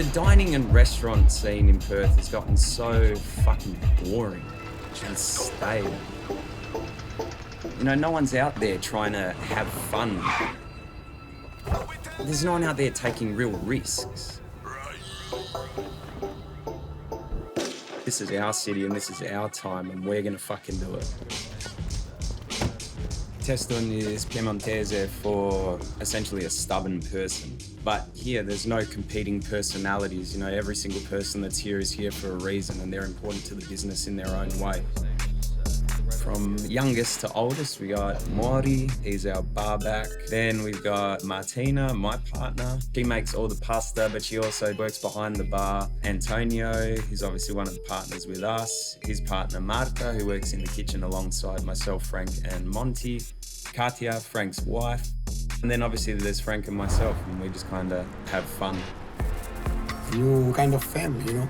The dining and restaurant scene in Perth has gotten so fucking boring and stale. You know, no one's out there trying to have fun. There's no one out there taking real risks. This is our city and this is our time and we're gonna fucking do it. Teston is Piemontese for essentially a stubborn person. But here, there's no competing personalities. You know, every single person that's here is here for a reason and they're important to the business in their own way. From youngest to oldest, we got Mori, he's our bar back. Then we've got Martina, my partner. She makes all the pasta, but she also works behind the bar. Antonio, he's obviously one of the partners with us. His partner, Marta, who works in the kitchen alongside myself, Frank, and Monty. Katia, Frank's wife. And then obviously there's Frank and myself, and we just kind of have fun. New kind of family, you know?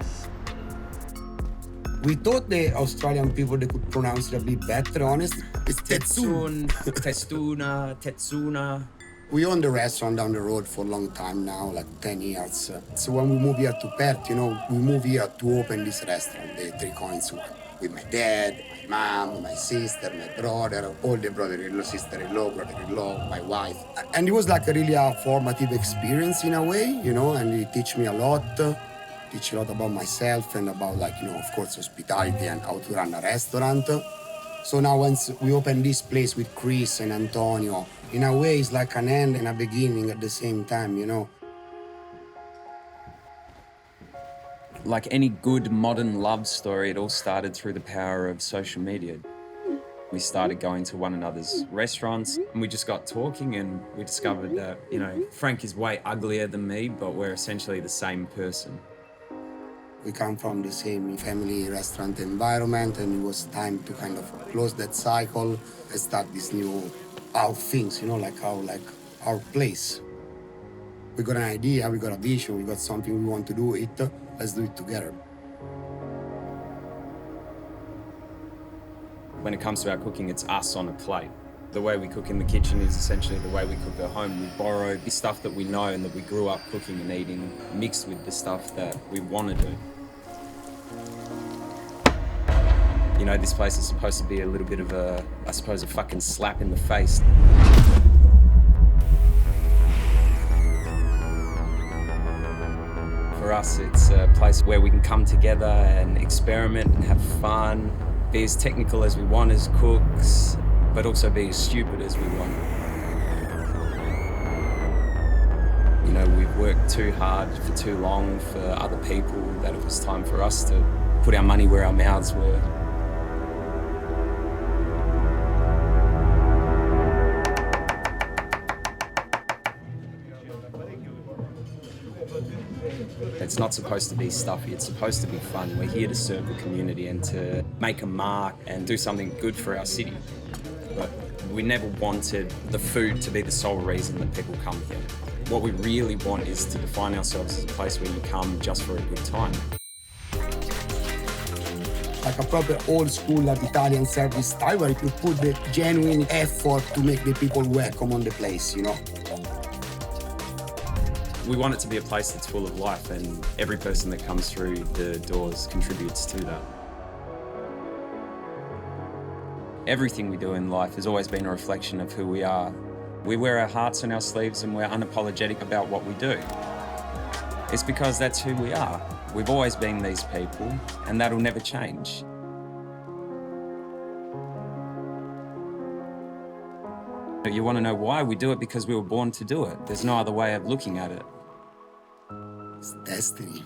We thought the Australian people, they could pronounce it a bit better, honest. It's Tetsun. Testuna, Tetsuna. We own the restaurant down the road for a long time now, like 10 years. So when we moved here to Perth, you know, we moved here to open this restaurant, the Three Coins one, with my dad, my mom, my sister, my brother, all the brother-in-law, sister-in-law, brother-in-law, my wife. And it was like a really formative experience in a way, you know, and it teach me a lot. Teach a lot about myself and about, like, you know, of course, hospitality and how to run a restaurant. So now once we open this place with Chris and Antonio, in a way it's like an end and a beginning at the same time, you know. Like any good modern love story, it all started through the power of social media. We started going to one another's restaurants and we just got talking and we discovered that, you know, Frank is way uglier than me, but we're essentially the same person. We come from the same family restaurant environment and it was time to kind of close that cycle and start this new, our things, you know, like our place. We got an idea, we got a vision, we got something we want to do it, let's do it together. When it comes to our cooking, it's us on a plate. The way we cook in the kitchen is essentially the way we cook at home. We borrow the stuff that we know and that we grew up cooking and eating, mixed with the stuff that we want to do. You know, this place is supposed to be a little bit of a, I suppose, a fucking slap in the face. For us, it's a place where we can come together and experiment and have fun, be as technical as we want as cooks, but also be as stupid as we want. You know, we've worked too hard for too long for other people that it was time for us to put our money where our mouths were. It's not supposed to be stuffy, it's supposed to be fun. We're here to serve the community and to make a mark and do something good for our city. But we never wanted the food to be the sole reason that people come here. What we really want is to define ourselves as a place where you come just for a good time. Like a proper old school Italian service style where you put the genuine effort to make the people welcome on the place, you know. We want it to be a place that's full of life and every person that comes through the doors contributes to that. Everything we do in life has always been a reflection of who we are. We wear our hearts on our sleeves and we're unapologetic about what we do. It's because that's who we are. We've always been these people and that'll never change. You want to know why? We do it because we were born to do it. There's no other way of looking at it. It's destiny.